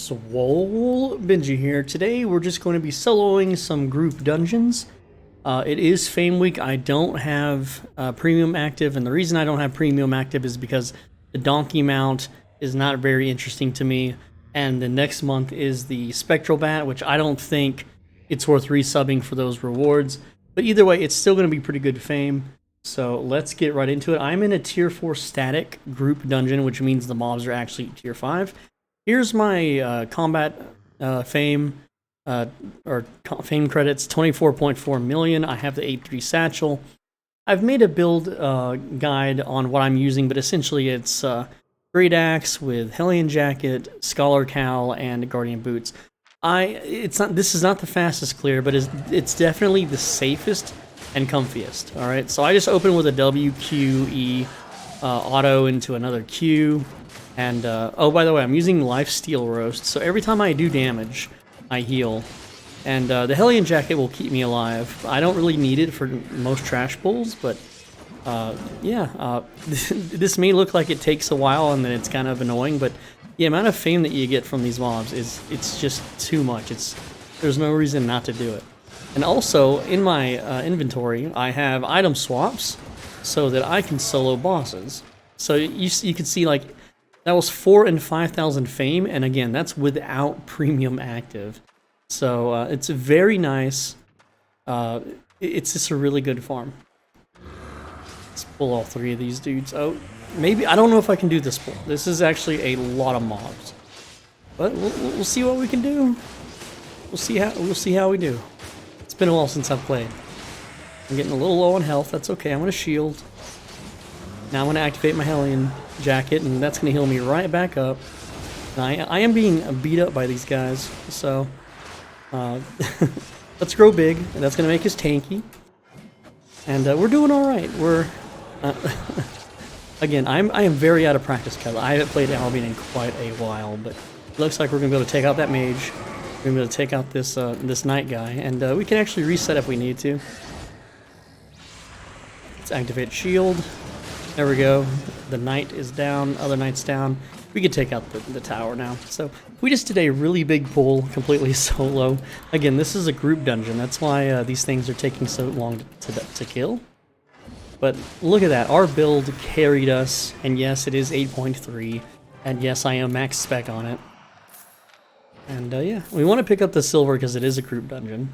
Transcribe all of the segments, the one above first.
SwoleBenji here. Today we're just going to be soloing some group dungeons. It is Fame Week. I don't have Premium active, and the reason I don't have Premium active is because the Donkey mount is not very interesting to me, and the next month is the Spectral Bat, which I don't think it's worth resubbing for those rewards. But either way, it's still going to be pretty good fame. So let's get right into it. I'm in a tier 4 static group dungeon, which means the mobs are actually tier 5. Here's my combat fame, or fame credits, 24.4 million. I have the 8.3 satchel. I've made a build guide on what I'm using, but essentially it's Great Axe with Hellion Jacket, Scholar Cowl, and Guardian Boots. This is not the fastest clear, but it's definitely the safest and comfiest. All right, so I just open with a WQE auto into another Q. And, oh, by the way, I'm using Lifesteal Roast, so every time I do damage, I heal. And the Hellion Jacket will keep me alive. I don't really need it for most trash pulls, but, this may look like it takes a while and then it's kind of annoying, but the amount of fame that you get from these mobs it's just too much. There's no reason not to do it. And also, in my inventory, I have item swaps so that I can solo bosses. So you can see, like, that was 4,000 and 5,000 fame, and again, that's without premium active. So it's very nice. It's just a really good farm. Let's pull all 3 of these dudes out. Maybe, I don't know if I can do this pull. This is actually a lot of mobs, but we'll see what we can do. We'll see how we do. It's been a while since I've played. I'm getting a little low on health. That's okay. I'm gonna shield. Now I'm going to activate my Hellion Jacket, and that's going to heal me right back up. Now, I am being beat up by these guys, so let's grow big, and that's going to make us tanky. And we're doing all right. We're again, I am very out of practice, because I haven't played Albion in quite a while, but it looks like we're going to be able to take out that mage. We're going to be able to take out this this knight guy, and we can actually reset if we need to. Let's activate shield. There we go. The knight is down. Other knight's down. We can take out the tower now. So we just did a really big pull, completely solo. Again, this is a group dungeon. That's why these things are taking so long to kill. But look at that. Our build carried us. And yes, it is 8.3. And yes, I am max spec on it. And yeah, we want to pick up the silver because it is a group dungeon.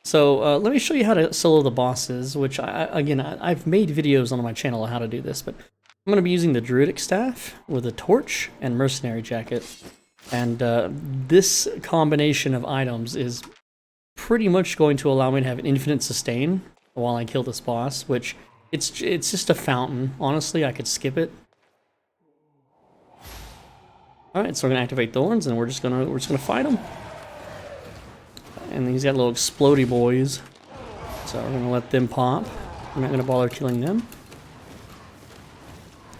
So let me show you how to solo the bosses, which I've made videos on my channel on how to do this, but I'm going to be using the Druidic Staff with a Torch and Mercenary Jacket. And this combination of items is pretty much going to allow me to have an infinite sustain while I kill this boss, which it's just a fountain. Honestly, I could skip it. Alright, so we're going to activate Thorns, and we're just gonna fight them. And he's got little explodey boys, so we're gonna let them pop. I'm not gonna bother killing them.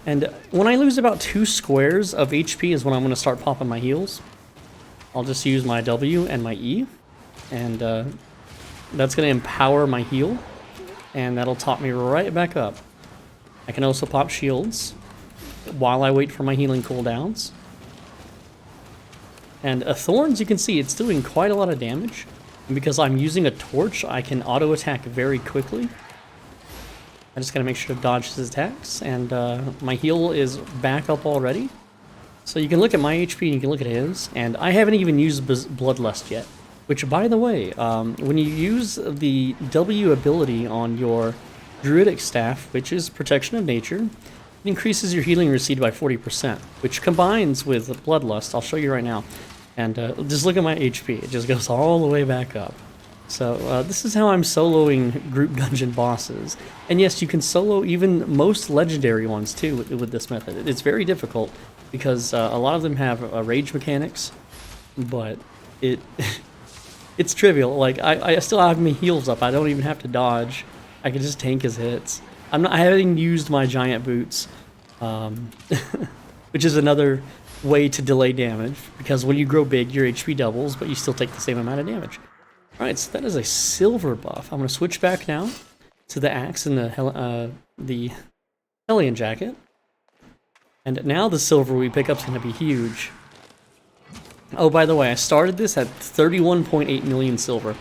And when I lose about 2 squares of HP is when I'm gonna start popping my heals. I'll just use my W and my E, and that's gonna empower my heal, and that'll top me right back up. I can also pop shields while I wait for my healing cooldowns. And Thorns, you can see it's doing quite a lot of damage. And because I'm using a torch, I can auto-attack very quickly. I just gotta make sure to dodge his attacks, and my heal is back up already. So you can look at my HP and you can look at his, and I haven't even used Bloodlust yet. Which, by the way, when you use the W ability on your Druidic Staff, which is Protection of Nature, it increases your healing received by 40%, which combines with Bloodlust. I'll show you right now. And just look at my HP, it just goes all the way back up. So this is how I'm soloing group dungeon bosses. And yes, you can solo even most legendary ones too with this method. It's very difficult because a lot of them have rage mechanics, but it's trivial. Like, I still have my heals up, I don't even have to dodge. I can just tank his hits. I haven't used my giant boots, which is another way to delay damage, because when you grow big, your HP doubles, but you still take the same amount of damage. Alright, so that is a silver buff. I'm going to switch back now to the axe and the Hellion Jacket. And now the silver we pick up is going to be huge. Oh, by the way, I started this at 31.8 million silver.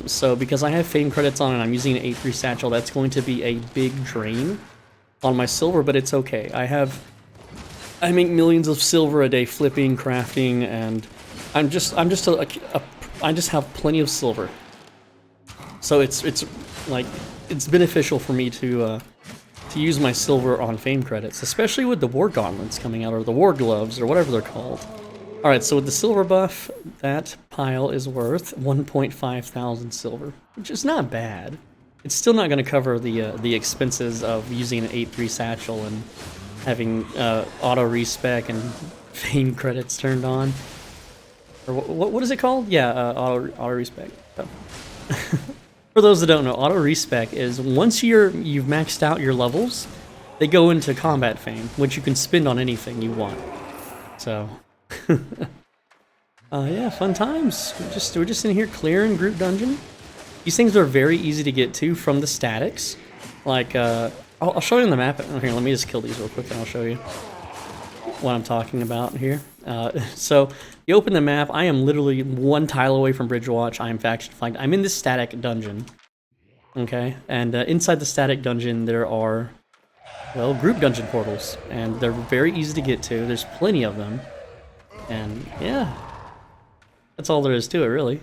So because I have fame credits on and I'm using an 8-3 satchel, that's going to be a big drain on my silver, but it's okay. I make millions of silver a day flipping, crafting, and I just have plenty of silver. So it's beneficial for me to use my silver on fame credits, especially with the war gauntlets coming out, or the war gloves, or whatever they're called. Alright, so with the silver buff, that pile is worth 1.5 thousand silver, which is not bad. It's still not going to cover the expenses of using an 8-3 satchel and having auto respec and fame credits turned on. Or what is it called? Yeah, auto respec. Oh. For those that don't know, auto respec is once you've maxed out your levels, they go into combat fame, which you can spend on anything you want. So, yeah, fun times. We're just in here clearing group dungeon. These things are very easy to get to from the statics. Like, I'll show you on the map. Here, let me just kill these real quick and I'll show you what I'm talking about here. So, you open the map, I am literally one tile away from Bridge Watch, I am faction flanked. I'm in this static dungeon, okay? And inside the static dungeon there are, well, group dungeon portals, and they're very easy to get to. There's plenty of them, and yeah, that's all there is to it, really.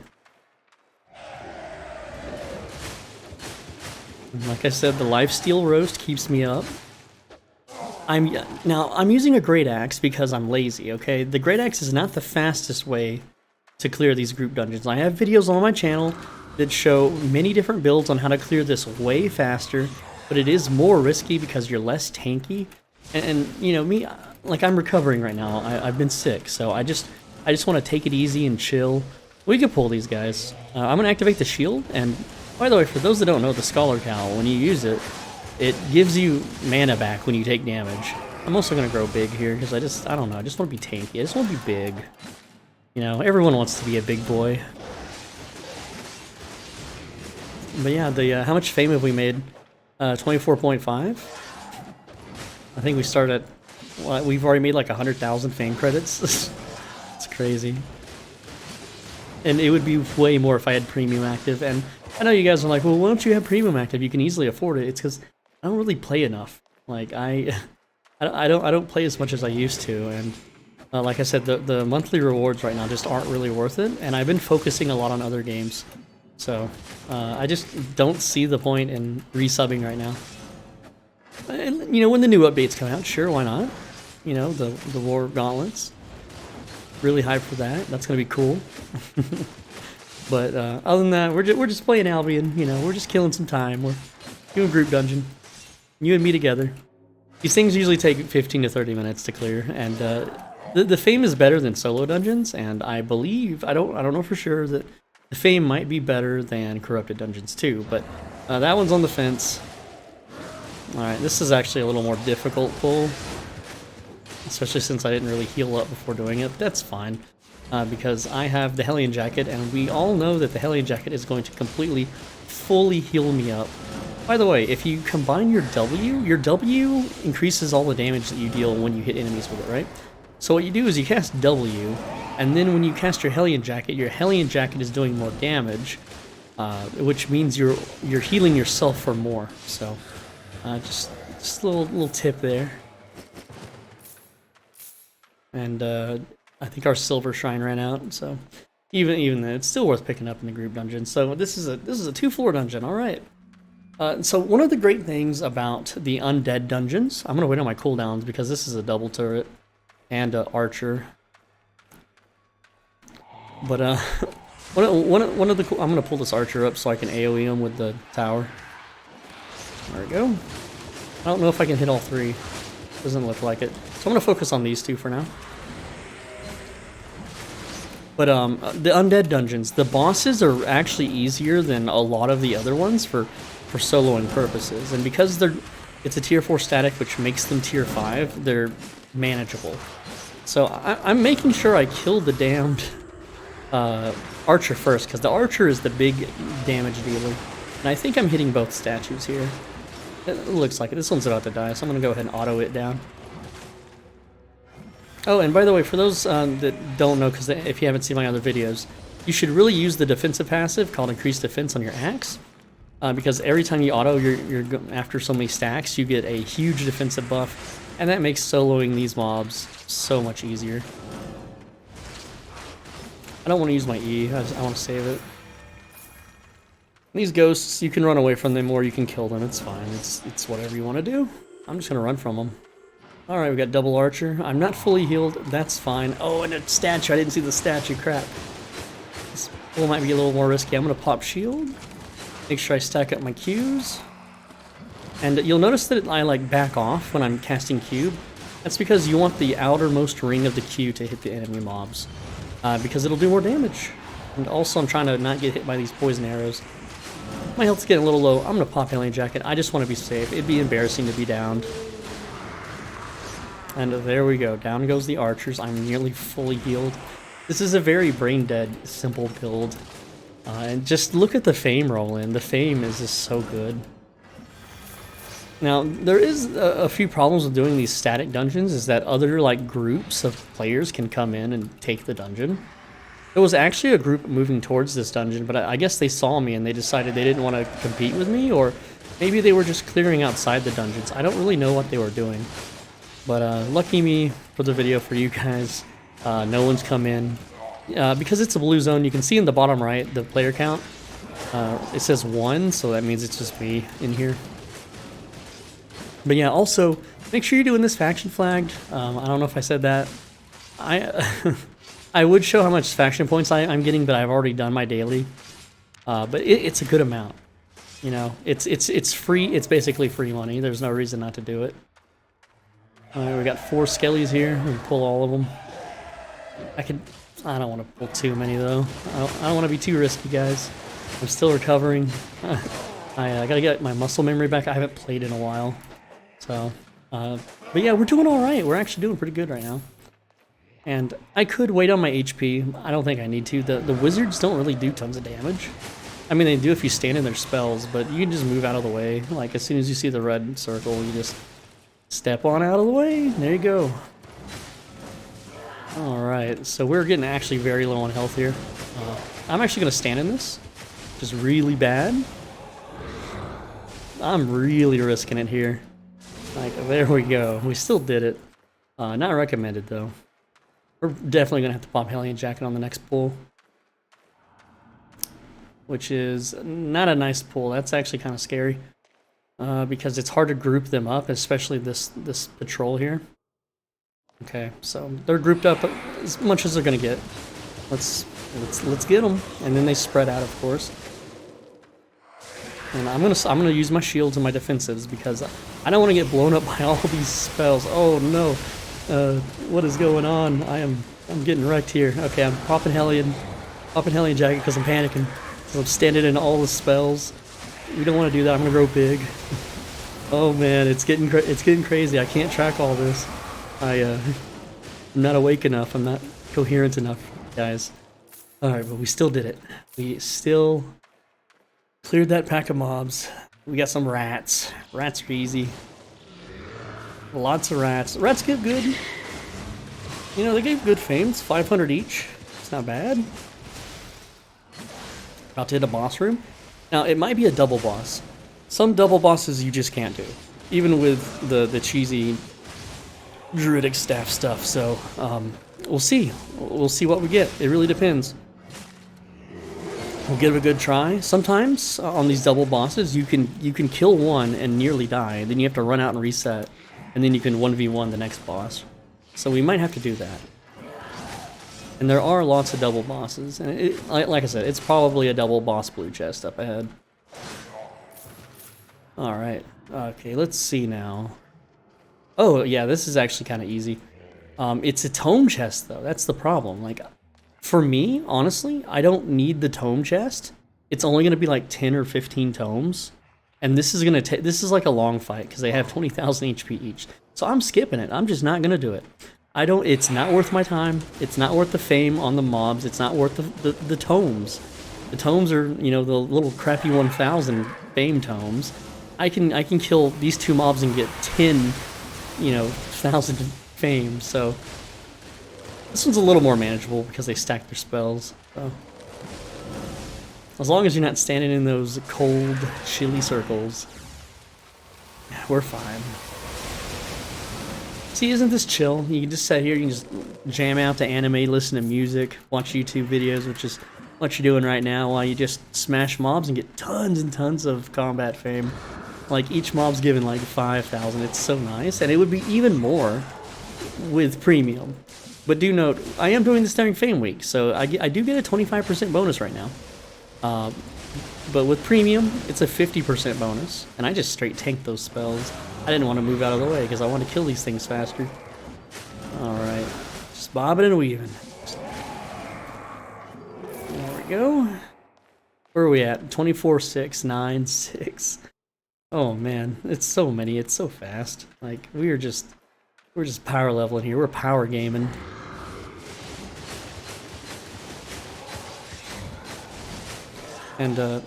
Like I said, the lifesteal roast keeps me up. I'm using a great axe because I'm lazy, okay? The great axe is not the fastest way to clear these group dungeons. I have videos on my channel that show many different builds on how to clear this way faster, but it is more risky because you're less tanky. And you know, me, like, I'm recovering right now. I've been sick, so I just want to take it easy and chill. We can pull these guys. I'm gonna activate the shield, and by the way, for those that don't know, the Scholar Cowl, when you use it, it gives you mana back when you take damage. I'm also going to grow big here because I don't know, I just want to be tanky. I just want to be big. You know, everyone wants to be a big boy. But yeah, how much fame have we made? 24.5? I think we started at, well, we've already made like 100,000 fame credits. It's crazy. And it would be way more if I had premium active. And I know you guys are like, well, why don't you have premium active? You can easily afford it. It's because I don't really play enough. Like, I don't play as much as I used to, and like I said, the monthly rewards right now just aren't really worth it, and I've been focusing a lot on other games, so I just don't see the point in resubbing right now. And, you know, when the new updates come out, sure, why not? You know, the War Gauntlets, really hyped for that. That's gonna be cool. But other than that, we're just playing Albion. You know, we're just killing some time. We're doing group dungeon. You and me together. These things usually take 15 to 30 minutes to clear, and the fame is better than solo dungeons. And I believe I don't know for sure that the fame might be better than corrupted dungeons too. But that one's on the fence. All right, this is actually a little more difficult pull, especially since I didn't really heal up before doing it. But that's fine. Because I have the Hellion Jacket, and we all know that the Hellion Jacket is going to completely, fully heal me up. By the way, if you combine your W increases all the damage that you deal when you hit enemies with it, right? So what you do is you cast W, and then when you cast your Hellion Jacket is doing more damage, which means you're healing yourself for more. So, just a little tip there. And I think our silver shrine ran out, so even then, it's still worth picking up in the group dungeon. So this is a 2-floor dungeon, all right. So one of the great things about the Undead dungeons, I'm gonna wait on my cooldowns because this is a double turret and archer. But one of the I'm gonna pull this archer up so I can AOE him with the tower. There we go. I don't know if I can hit all three. Doesn't look like it. So I'm gonna focus on these two for now. But the Undead dungeons, the bosses are actually easier than a lot of the other ones for soloing purposes, and because it's a tier 4 static, which makes them tier 5, they're manageable. So I'm making sure I kill the damned archer first, because the archer is the big damage dealer, and I think I'm hitting both statues here. It looks like it. This one's about to die, so I'm gonna go ahead and auto it down. Oh, and by the way, for those that don't know, because if you haven't seen my other videos, you should really use the defensive passive called Increased Defense on your axe. Because every time you auto, you're after so many stacks, you get a huge defensive buff, and that makes soloing these mobs so much easier. I don't want to use my E, I want to save it. These ghosts, you can run away from them or you can kill them, it's fine, it's whatever you want to do. I'm just going to run from them. Alright, we got double archer. I'm not fully healed, that's fine. Oh, and a statue, I didn't see the statue, crap. This pull might be a little more risky. I'm going to pop shield. Make sure I stack up my Qs. And you'll notice that I like back off when I'm casting cube. That's because you want the outermost ring of the Q to hit the enemy mobs. Because it'll do more damage. And also I'm trying to not get hit by these poison arrows. My health's getting a little low. I'm going to pop Alien Jacket. I just want to be safe. It'd be embarrassing to be downed. And there we go. Down goes the archers. I'm nearly fully healed. This is a very brain dead, simple build. And just look at the fame roll in. The fame is just so good. Now, there is a few problems with doing these static dungeons, is that other like groups of players can come in and take the dungeon. There was actually a group moving towards this dungeon, but I guess they saw me and they decided they didn't want to compete with me, or maybe they were just clearing outside the dungeons. I don't really know what they were doing. But lucky me for the video for you guys, no one's come in. Because it's a blue zone, you can see in the bottom right, the player count. It says 1, so that means it's just me in here. But yeah, also, make sure you're doing this faction flagged. I don't know if I said that. I would show how much faction points I'm getting, but I've already done my daily. But it's a good amount. You know, it's free. It's basically free money. There's no reason not to do it. Alright, we got 4 skellies here. We can pull all of them. I don't want to pull too many though. I don't want to be too risky, guys. I'm still recovering. I gotta get my muscle memory back. I haven't played in a while. So, but yeah, we're doing alright. We're actually doing pretty good right now. And I could wait on my HP. I don't think I need to. The wizards don't really do tons of damage. I mean, they do if you stand in their spells, but you can just move out of the way. Like, as soon as you see the red circle, you just step on out of the way. There you go. Alright, so we're getting actually very low on health here. I'm actually going to stand in this, which is really bad. I'm really risking it here. Like, there we go. We still did it. Not recommended, though. We're definitely going to have to pop Alien Jacket on the next pull. Which is not a nice pull. That's actually kind of scary. Because it's hard to group them up, especially this patrol here. Okay, so they're grouped up as much as they're gonna get. Let's get them, and then they spread out, of course. And I'm gonna use my shields and my defensives because I don't want to get blown up by all these spells. Oh no, what is going on? I'm getting wrecked here. Okay, I'm popping Hellion Jacket because I'm panicking. So I'm standing in all the spells. We don't want to do that. I'm gonna grow big. Oh man, it's getting crazy. I can't track all this. I'm not awake enough. I'm not coherent enough, guys. Alright, but we still did it. We still cleared that pack of mobs. We got some rats. Rats are easy. Lots of rats. Rats give good. You know, they gave good fame. It's 500 each. It's not bad. About to hit a boss room. Now, it might be a double boss. Some double bosses you just can't do. Even with the cheesy druidic staff stuff, so we'll see. We'll see what we get. It really depends. We'll give it a good try. Sometimes on these double bosses, you can kill one and nearly die. Then you have to run out and reset, and then you can 1v1 the next boss. So we might have to do that. And there are lots of double bosses, and like I said, it's probably a double boss blue chest up ahead. All right. Okay, let's see now. Oh, yeah, this is actually kind of easy. It's a tome chest, though. That's the problem. Like, for me, honestly, I don't need the tome chest. It's only going to be like 10 or 15 tomes. And this is going to take... This is like a long fight, because they have 20,000 HP each. So I'm skipping it. I'm just not going to do it. It's not worth my time. It's not worth the fame on the mobs. It's not worth the tomes. The tomes are, you know, the little crappy 1,000 fame tomes. I can kill these 2 mobs and get 10... you know, 1,000 fame, so This one's a little more manageable because they stack their spells. So. As long as you're not standing in those cold, chilly circles, we're fine. See, isn't this chill? You can just sit here, you can just jam out to anime, listen to music, watch YouTube videos, which is what you're doing right now, while you just smash mobs and get tons and tons of combat fame. Like, each mob's given like 5,000. It's so nice, and it would be even more with premium. But do note, I am doing this during Fame Week, so I do get a 25% bonus right now. But with premium, it's a 50% bonus, and I just straight tanked those spells. I didn't want to move out of the way because I want to kill these things faster. Alright, just bobbing and weaving. There we go. Where are we at? 24, 6, 9, 6. Oh man, it's so many, it's so fast. Like, we're just power leveling here, we're power gaming. And,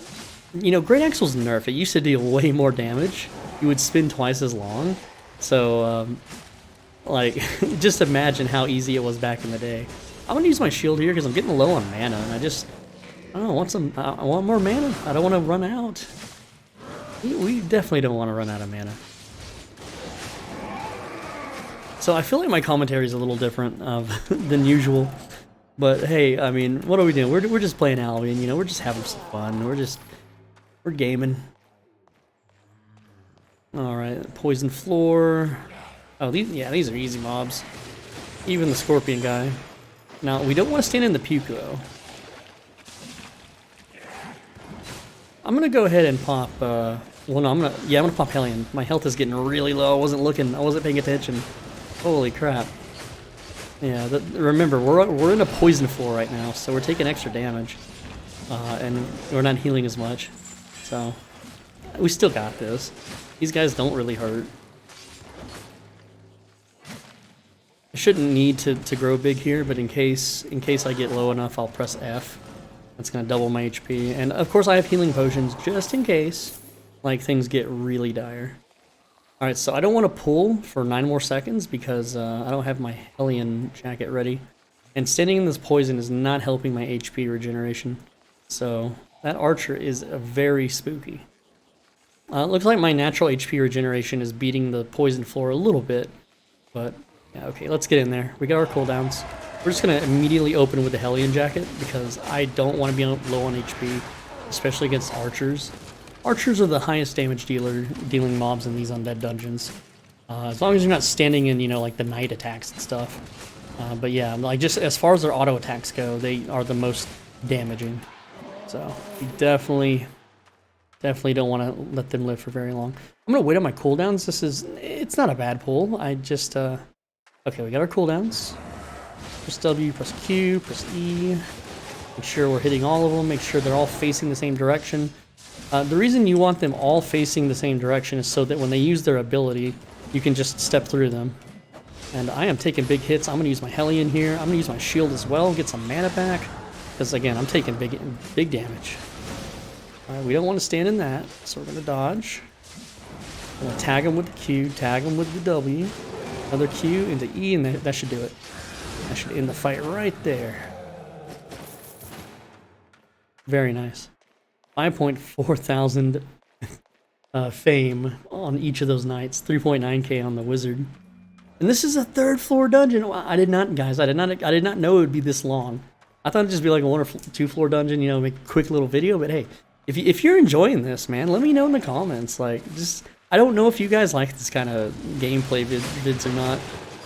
you know, Great Axle's nerfed. It used to deal way more damage. You would spin twice as long. So, like, just imagine how easy it was back in the day. I'm gonna use my shield here because I'm getting low on mana, and I don't know, I want more mana. I don't want to run out. We definitely don't want to run out of mana. So I feel like my commentary is a little different than usual. But hey, I mean, what are we doing? We're just playing Albion, you know, we're just having some fun. We're gaming. Alright, poison floor. Oh, these are easy mobs. Even the scorpion guy. Now, we don't want to stand in the puke though. I'm gonna go ahead and pop, well no, I'm gonna pop Hellion. My health is getting really low. I wasn't paying attention. Holy crap. Yeah, remember, we're in a poison floor right now, so we're taking extra damage. And we're not healing as much. So, we still got this. These guys don't really hurt. I shouldn't need to grow big here, but in case I get low enough, I'll press F. That's gonna double my HP. And of course I have healing potions just in case, like, things get really dire. Alright, so I don't want to pull for 9 more seconds because I don't have my Hellion jacket ready. And standing in this poison is not helping my HP regeneration. So that archer is very spooky. It looks like my natural HP regeneration is beating the poison floor a little bit. But, yeah, okay, let's get in there. We got our cooldowns. We're just going to immediately open with the Hellion jacket because I don't want to be low on HP, especially against archers. Archers are the highest damage dealing mobs in these undead dungeons. As long as you're not standing in, you know, like the night attacks and stuff. But yeah, like, just as far as their auto attacks go, they are the most damaging. So you definitely don't want to let them live for very long. I'm gonna wait on my cooldowns. It's not a bad pull. I just okay, we got our cooldowns. Press W, press Q, press E. Make sure we're hitting all of them. Make sure they're all facing the same direction. The reason you want them all facing the same direction is so that when they use their ability, you can just step through them. And I am taking big hits. I'm going to use my Hellion here. I'm going to use my shield as well, get some mana back. Because again, I'm taking big damage. Alright, we don't want to stand in that, so we're going to dodge. I'm going to tag them with the Q, tag them with the W. Another Q into E, and that should do it. That should end the fight right there. Very nice. 5.4 thousand fame on each of those nights. 3.9k on the wizard. And this is a 3rd floor dungeon. I did not know it would be this long. I thought it'd just be like a 1 or 2 floor dungeon, you know, make a quick little video. But hey, if you're enjoying this, man, let me know in the comments. Like, I don't know if you guys like this kind of gameplay vids or not.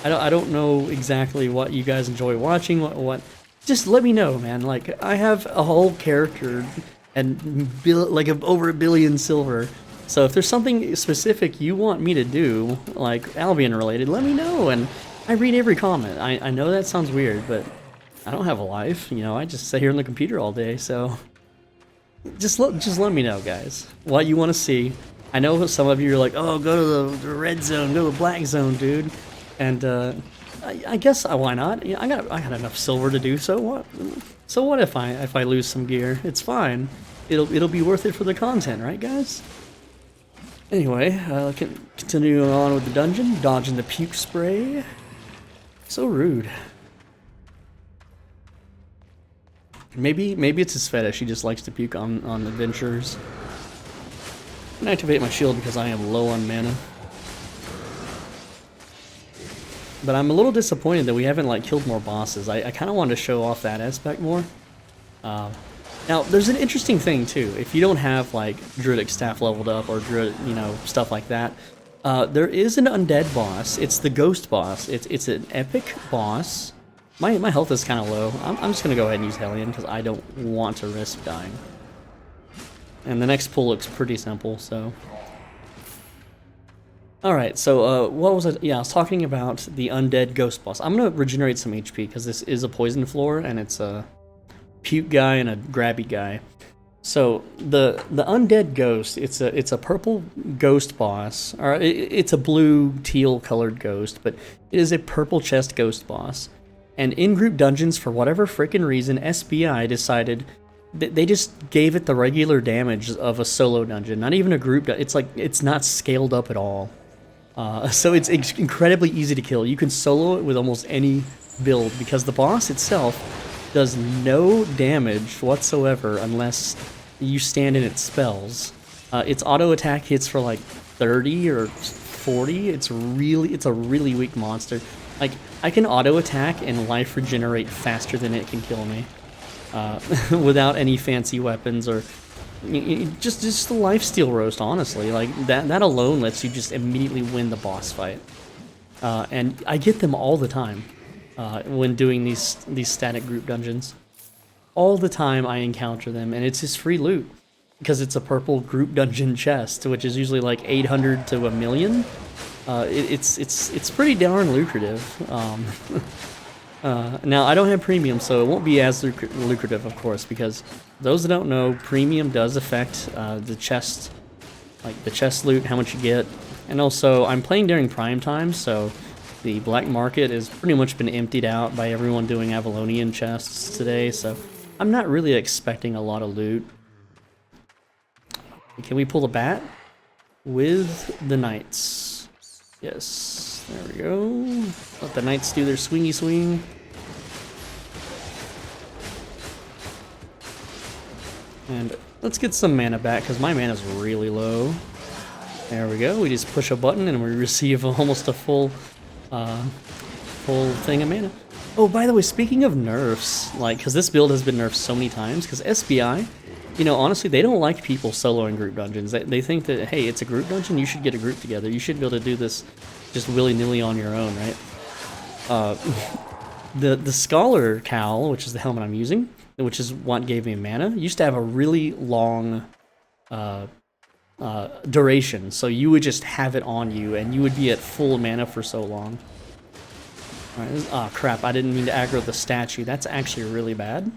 I don't know exactly what you guys enjoy watching. What? Just let me know, man. Like, I have a whole character and like over 1 billion silver. So if there's something specific you want me to do, like Albion related, let me know. And I read every comment. I know that sounds weird, but I don't have a life. You know, I just sit here on the computer all day. So just let me know, guys, what you want to see. I know some of you are like, oh, go to the red zone, go to the black zone, dude. And I guess why not? You know, I got enough silver to do so. What? So what if I lose some gear? It's fine. It'll be worth it for the content, right, guys? Anyway, continuing on with the dungeon, dodging the puke spray. So rude. Maybe it's his fetish. He just likes to puke on adventurers. I'm gonna activate my shield because I am low on mana. But I'm a little disappointed that we haven't like killed more bosses. I kind of wanted to show off that aspect more. Now, there's an interesting thing too. If you don't have like Druidic Staff leveled up or Druid, you know, stuff like that, there is an undead boss. It's the Ghost boss. It's an epic boss. My health is kind of low. I'm just gonna go ahead and use Hellion because I don't want to risk dying. And the next pull looks pretty simple, so. Alright, so what was it? Yeah, I was talking about the Undead Ghost boss. I'm gonna regenerate some HP because this is a poison floor and it's a puke guy and a grabby guy. So the Undead Ghost, it's a purple ghost boss, or it's a blue teal colored ghost, but it is a purple chest ghost boss. And in group dungeons, for whatever frickin' reason, SBI decided that they just gave it the regular damage of a solo dungeon, not even a group. It's like it's not scaled up at all. So it's incredibly easy to kill. You can solo it with almost any build because the boss itself does no damage whatsoever unless you stand in its spells. Its auto attack hits for like 30 or 40. It's a really weak monster. Like I can auto attack and life regenerate faster than it can kill me, without any fancy weapons or just the lifesteal roast. Honestly, like that alone lets you just immediately win the boss fight. And I get them all the time. When doing these static group dungeons. All the time I encounter them, and it's just free loot. Because it's a purple group dungeon chest, which is usually like 800 to 1,000,000. It's pretty darn lucrative. Now, I don't have premium, so it won't be as lucrative, of course, because those that don't know, premium does affect the chest, like the chest loot, how much you get. And also, I'm playing during prime time, so the black market has pretty much been emptied out by everyone doing Avalonian chests today, so I'm not really expecting a lot of loot. Can we pull the bat? With the knights. Yes, there we go. Let the knights do their swingy swing. And let's get some mana back, because my mana's really low. There we go, we just push a button and we receive almost a full thing of mana. Oh, by the way, speaking of nerfs, like, because this build has been nerfed so many times, because SBI, you know, honestly, they don't like people soloing group dungeons. They think that, hey, it's a group dungeon, you should get a group together. You should be able to do this just willy-nilly on your own, right? The Scholar Cowl, which is the helmet I'm using, which is what gave me mana, used to have a really long duration, so you would just have it on you, and you would be at full mana for so long. Alright, oh crap, I didn't mean to aggro the statue. That's actually really bad.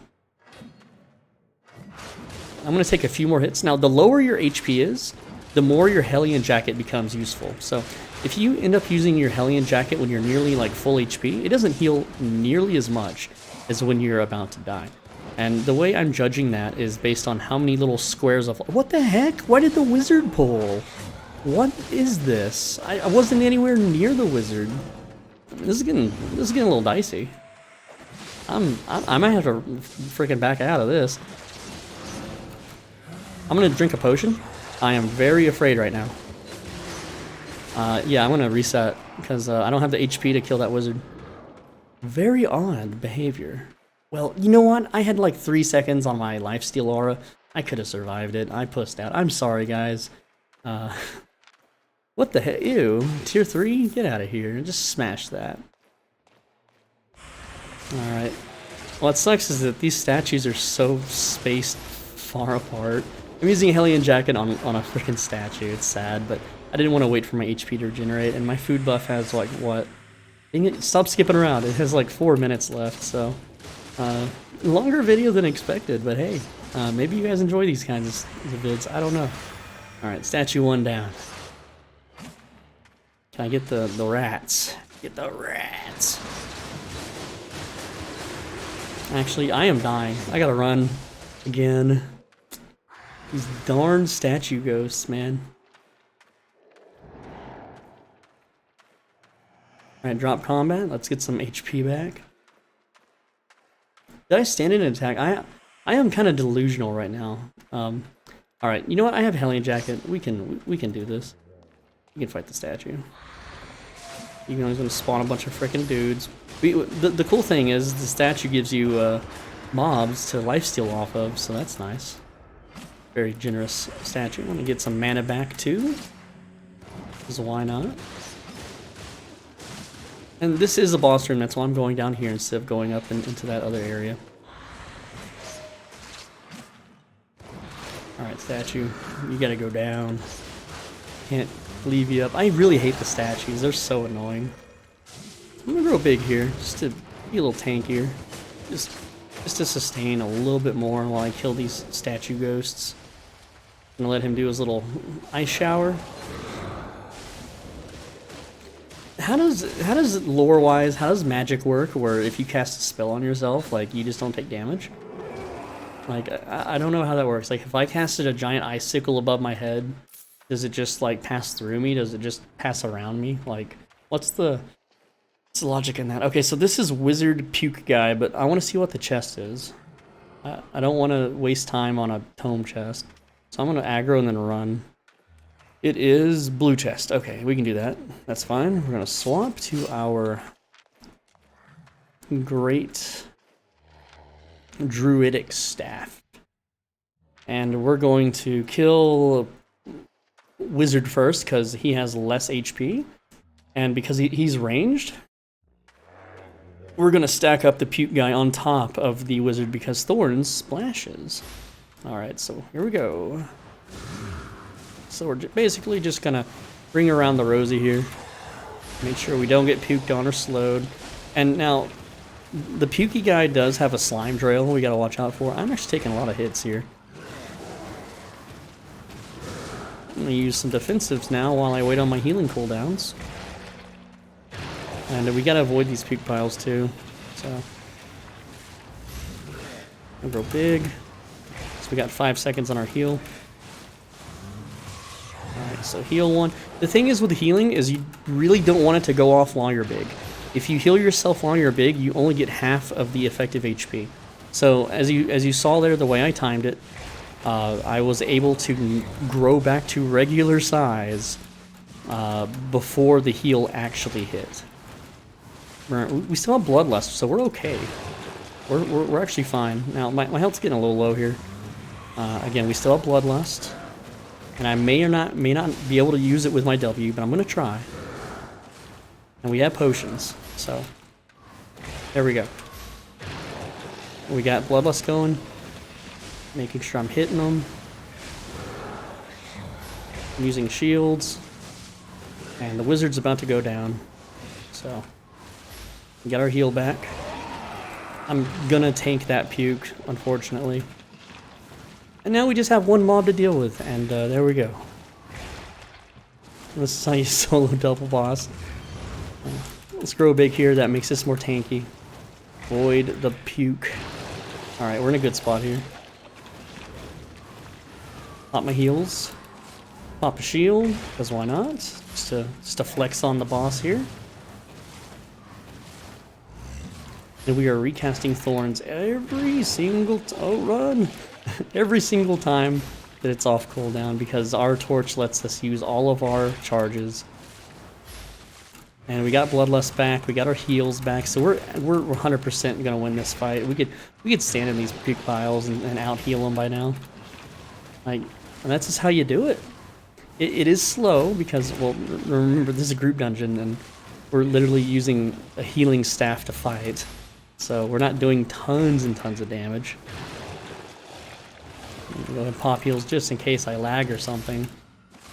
I'm going to take a few more hits. Now, the lower your HP is, the more your Hellion Jacket becomes useful. So, if you end up using your Hellion Jacket when you're nearly like full HP, it doesn't heal nearly as much as when you're about to die. And the way I'm judging that is based on how many little squares of... What the heck? Why did the wizard pull? What is this? I wasn't anywhere near the wizard. This is getting a little dicey. I might have to freaking back out of this. I'm gonna drink a potion. I am very afraid right now. Yeah, I'm gonna reset because I don't have the HP to kill that wizard. Very odd behavior. Well, you know what? I had like 3 seconds on my lifesteal aura. I could have survived it. I pussed out. I'm sorry, guys. What the heck? Ew. Tier 3? Get out of here. Just smash that. Alright. What sucks is that these statues are so spaced far apart. I'm using a Hellion Jacket on a freaking statue. It's sad, but I didn't want to wait for my HP to regenerate, and my food buff has like, what? Dang it, stop skipping around. It has like 4 minutes left, so... longer video than expected, but hey, maybe you guys enjoy these kinds of vids. I don't know. Alright, statue 1 down. Can I get the rats? Get the rats. Actually, I am dying. I gotta run again. These darn statue ghosts, man. Alright, drop combat. Let's get some HP back. Did I stand in an attack? I am kind of delusional right now. All right, you know what? I have Hellion Jacket. We can do this. We can fight the statue. Even though he's gonna spawn a bunch of freaking dudes. The cool thing is the statue gives you mobs to lifesteal off of, so that's nice. Very generous statue. I want to get some mana back too. Because why not? And this is a boss room, that's why I'm going down here instead of going up into that other area. Alright, statue, you gotta go down. Can't leave you up. I really hate the statues, they're so annoying. I'm gonna grow big here, just to be a little tankier. Just to sustain a little bit more while I kill these statue ghosts. I'm gonna let him do his little ice shower. How does lore-wise, how does magic work where if you cast a spell on yourself, like, you just don't take damage? Like, I don't know how that works. Like, if I casted a giant icicle above my head, does it just, like, pass through me? Does it just pass around me? Like, what's the logic in that? Okay, so this is Wizard Puke Guy, but I want to see what the chest is. I don't want to waste time on a tome chest. So I'm going to aggro and then run. It is blue chest. Okay, we can do that. That's fine. We're going to swap to our great druidic staff. And we're going to kill Wizard first because he has less HP. And because he's ranged, we're going to stack up the Puke Guy on top of the Wizard because Thorns splashes. Alright, so here we go. So we're basically just gonna bring around the Rosie here. Make sure we don't get puked on or slowed. And now, the Pukey guy does have a slime trail we gotta watch out for. I'm actually taking a lot of hits here. I'm gonna use some defensives now while I wait on my healing cooldowns. And we gotta avoid these puke piles too. So, I'll grow big. So we got 5 seconds on our heal. Alright, so heal one. The thing is with healing is you really don't want it to go off while you're big. If you heal yourself while you're big, you only get half of the effective HP. So as you saw there, the way I timed it, I was able to grow back to regular size before the heal actually hit. We still have Bloodlust, so we're okay. We're actually fine. Now, my health's getting a little low here. Again, we still have Bloodlust. And I may not be able to use it with my W, but I'm going to try. And we have potions, so there we go. We got Bloodlust going. Making sure I'm hitting them. I'm using shields. And the Wizard's about to go down. So, we got our heal back. I'm gonna tank that puke, unfortunately. And now we just have one mob to deal with, and there we go. This is how you solo double boss. Let's grow big here, that makes this more tanky. Avoid the puke. Alright, we're in a good spot here. Pop my heals. Pop a shield, because why not? Just to flex on the boss here. And we are recasting Thorns every single run! Every single time that it's off cooldown because our torch lets us use all of our charges. And we got Bloodlust back, we got our heals back, so we're 100% gonna win this fight. We could stand in these puke piles and out heal them by now. Like, and that's just how you do it. It is slow because, well, remember this is a group dungeon and we're literally using a healing staff to fight. So we're not doing tons and tons of damage. Go ahead and pop heals just in case I lag or something.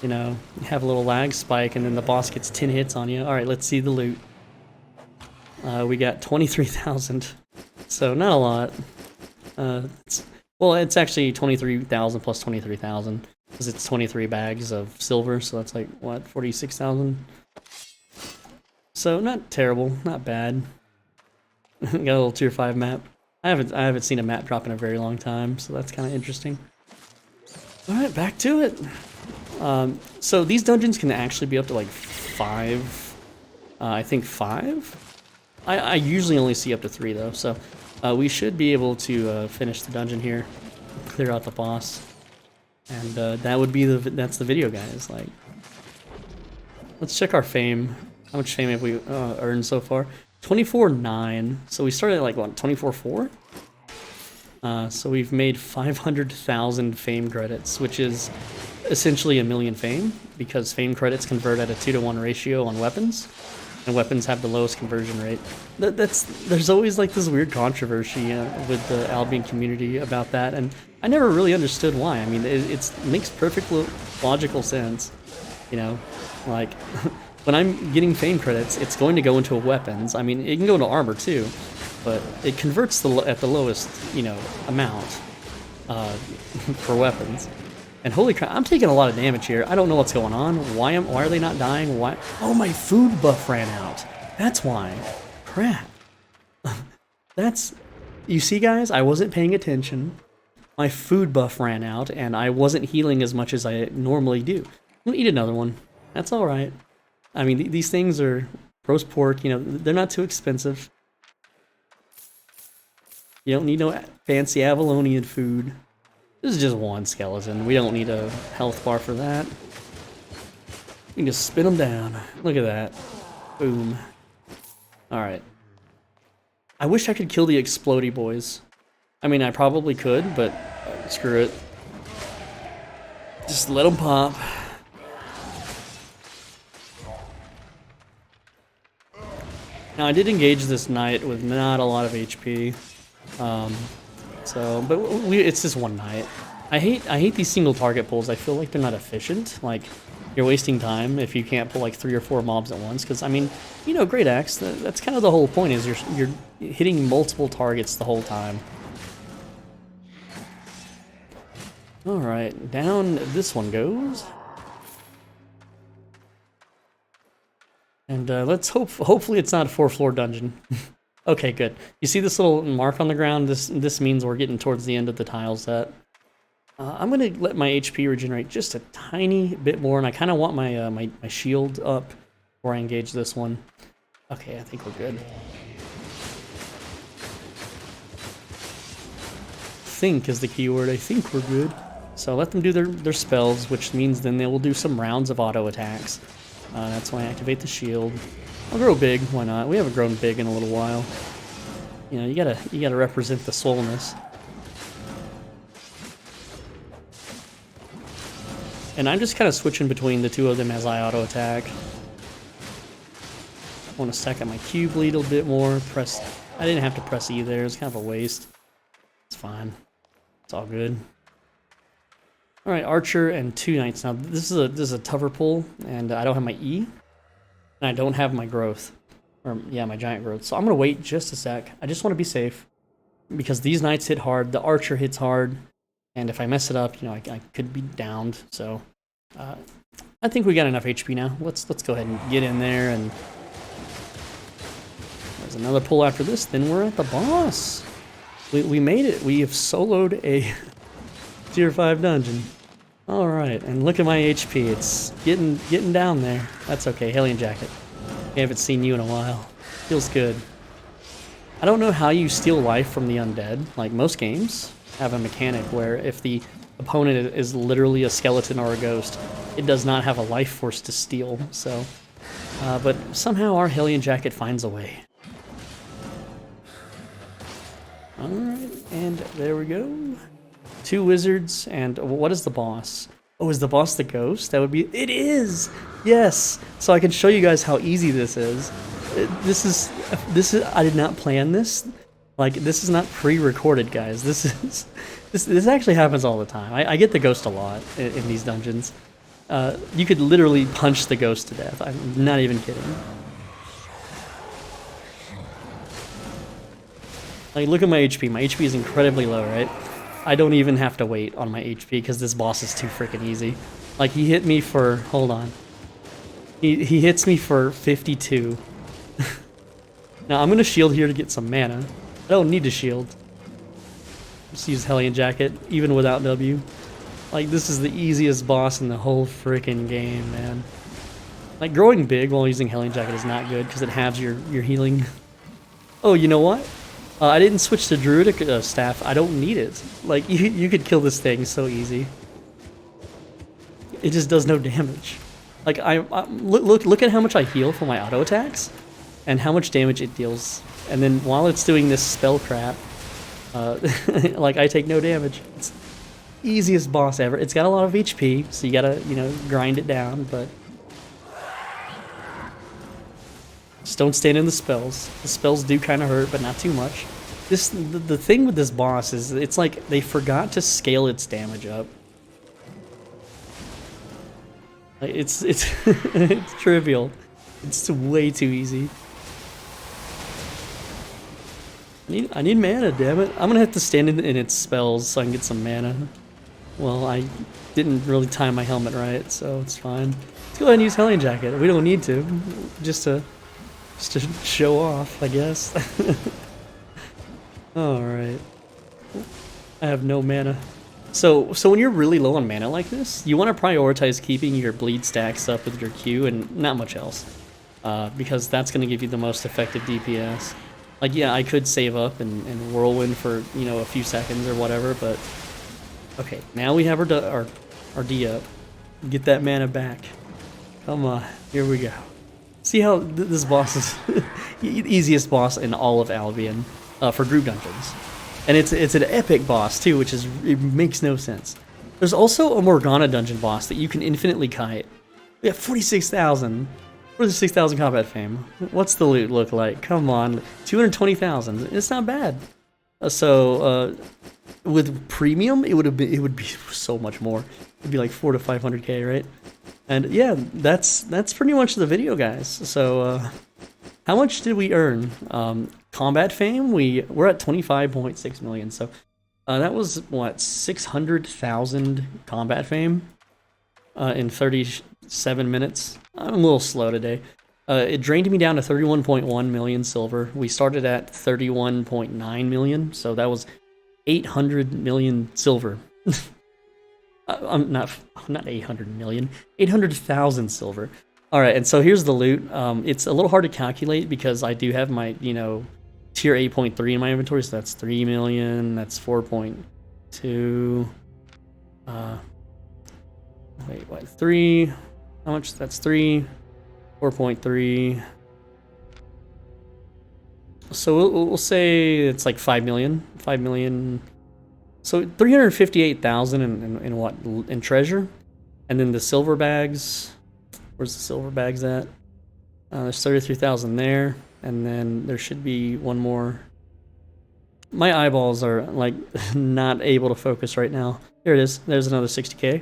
You know, you have a little lag spike and then the boss gets 10 hits on you. Alright, let's see the loot. We got 23,000. So, not a lot. It's actually 23,000 plus 23,000. Because it's 23 bags of silver, so that's like, what, 46,000? So, not terrible, not bad. Got a little tier 5 map. I haven't seen a map drop in a very long time, so that's kind of interesting. Alright, back to it. So these dungeons can actually be up to like 5. I think 5? I usually only see up to 3 though, so We should be able to finish the dungeon here, clear out the boss, and that would be that's the video, guys. Like, let's check our fame. How much fame have we earned so far? 24.9. So we started at like what, 24.4? So we've made 500,000 fame credits, which is essentially 1 million fame, because fame credits convert at a 2-to-1 ratio on weapons, and weapons have the lowest conversion rate. There's always like this weird controversy with the Albion community about that, and I never really understood why. I mean, it makes perfect logical sense, you know, like when I'm getting fame credits, it's going to go into weapons. I mean, it can go into armor too, but it converts at the lowest, you know, amount for weapons. And holy crap, I'm taking a lot of damage here. I don't know what's going on. Why are they not dying? Why? Oh, my food buff ran out. That's why. Crap. You see, guys, I wasn't paying attention. My food buff ran out, and I wasn't healing as much as I normally do. I'm gonna eat another one. That's all right. I mean, these things are roast pork. You know, they're not too expensive. You don't need no fancy Avalonian food. This is just one skeleton. We don't need a health bar for that. We can just spin them down. Look at that. Boom. Alright. I wish I could kill the explodey boys. I mean, I probably could, but screw it. Just let them pop. Now, I did engage this knight with not a lot of HP. But it's just one night. I hate these single target pulls. I feel like they're not efficient. Like, you're wasting time if you can't pull like 3 or 4 mobs at once. Because I mean, you know, Great Axe. That's kind of the whole point. Is you're hitting multiple targets the whole time. All right, down this one goes. And let's hopefully it's not a 4-floor dungeon. Okay, good. You see this little mark on the ground? This means we're getting towards the end of the tile set. I'm gonna let my HP regenerate just a tiny bit more, and I kind of want my my shield up before I engage this one. Okay, I think we're good. Think is the keyword. I think we're good. So let them do their spells, which means then they will do some rounds of auto attacks. That's why I activate the shield. I'll grow big. Why not? We haven't grown big in a little while. You know, you gotta represent the swollenness. And I'm just kind of switching between the two of them as I auto attack. I want to stack up my Q bleed a little bit more. I didn't have to press E there. It's kind of a waste. It's fine. It's all good. All right, Archer and 2 Knights. Now this is a tougher pull, and I don't have my E, and I don't have my growth, or yeah, my giant growth. So I'm gonna wait just a sec. I just want to be safe because these Knights hit hard. The Archer hits hard, and if I mess it up, you know, I could be downed. So I think we got enough HP now. Let's go ahead and get in there. And there's another pull after this. Then we're at the boss. We made it. We have soloed a Tier 5 dungeon. Alright, and look at my HP. It's getting down there. That's okay. Hellion Jacket. I haven't seen you in a while. Feels good. I don't know how you steal life from the undead. Like, most games have a mechanic where if the opponent is literally a skeleton or a ghost, it does not have a life force to steal. So, but somehow our Hellion Jacket finds a way. Alright, and there we go. 2 wizards, and what is the boss? Oh, is the boss the ghost? That would be... It is! Yes! So I can show you guys how easy this is. This is... I did not plan this. Like, this is not pre-recorded, guys. This actually happens all the time. I get the ghost a lot in these dungeons. You could literally punch the ghost to death. I'm not even kidding. Like, look at my HP. My HP is incredibly low, right? I don't even have to wait on my HP because this boss is too freaking easy. Like, he hit me for... Hold on. He hits me for 52. Now, I'm going to shield here to get some mana. I don't need to shield. Just use Hellion Jacket, even without W. Like, this is the easiest boss in the whole freaking game, man. Like, growing big while using Hellion Jacket is not good because it halves your healing. Oh, you know what? I didn't switch to Druidic Staff. I don't need it. Like, you could kill this thing so easy. It just does no damage. Like, look at how much I heal for my auto attacks, and how much damage it deals. And then while it's doing this spell crap, like, I take no damage. It's easiest boss ever. It's got a lot of HP, so you gotta, you know, grind it down, but just don't stand in the spells. The spells do kind of hurt, but not too much. The thing with this boss is it's like they forgot to scale its damage up. It's it's trivial. It's way too easy. I need mana, damn it. I'm gonna have to stand in its spells so I can get some mana. Well, I didn't really time my helmet right, so it's fine. Let's go ahead and use Hellion Jacket. We don't need to, just to show off, I guess. All right. I have no mana. So when you're really low on mana like this, you want to prioritize keeping your bleed stacks up with your Q and not much else, because that's going to give you the most effective DPS. Like, yeah, I could save up and whirlwind for, you know, a few seconds or whatever, but okay, now we have our D up. Get that mana back. Come on, here we go. See how this boss is the easiest boss in all of Albion for group dungeons. And it's an epic boss too, which is, it makes no sense. There's also a Morgana dungeon boss that you can infinitely kite. We have 46,000. 46,000 combat fame. What's the loot look like? Come on, 220,000. It's not bad. With premium, it would be so much more. It'd be like 400 to 500k, right? And yeah, that's pretty much the video, guys. So how much did we earn? Combat fame, we're at 25.6 million. So that was what, 600,000 combat fame in 37 minutes. I'm a little slow today. It drained me down to 31.1 million silver. We started at 31.9 million, so that was 800 million silver. I'm not 800 million, 800,000 silver. All right, and so here's the loot. It's a little hard to calculate because I do have my, you know, tier 8.3 in my inventory, so that's 3 million, that's 4.2. Wait, what, 3? How much? That's 3, 4.3. So we'll say it's like 5 million. 5 million. So 358,000 in what? In treasure? And then the silver bags. Where's the silver bags at? There's 33,000 there. And then there should be one more. My eyeballs are like not able to focus right now. There it is. There's another 60k.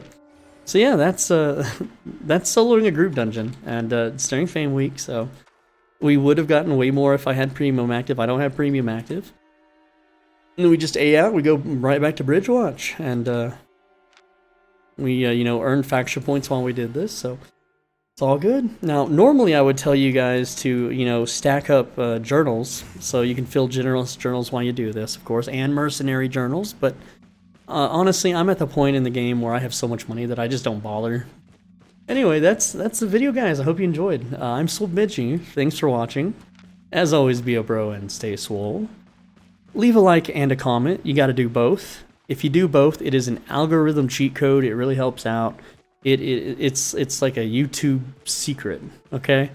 So yeah, that's soloing a group dungeon, and it's during Fame Week, so we would have gotten way more if I had Premium active. I don't have Premium active. And then we just A out, we go right back to Bridge Watch, and we, you know, earned faction points while we did this, so it's all good. Now, normally I would tell you guys to, you know, stack up journals, so you can fill generalist journals while you do this, of course, and mercenary journals, but honestly, I'm at the point in the game where I have so much money that I just don't bother. Anyway, that's the video, guys. I hope you enjoyed. I'm SwoleBenji. Thanks for watching. As always, be a bro and stay swole. Leave a like and a comment. You got to do both. If you do both, it is an algorithm cheat code. It really helps out. It's like a YouTube secret, okay?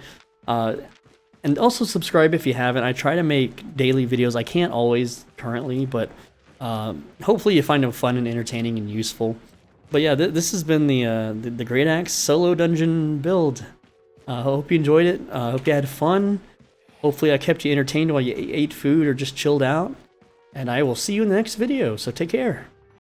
And also subscribe if you haven't. I try to make daily videos. I can't always currently, but hopefully you find them fun and entertaining and useful. But yeah, this has been the Great Axe solo dungeon build. Hope you enjoyed it. Hope you had fun. Hopefully I kept you entertained while you ate food or just chilled out. And I will see you in the next video, so take care.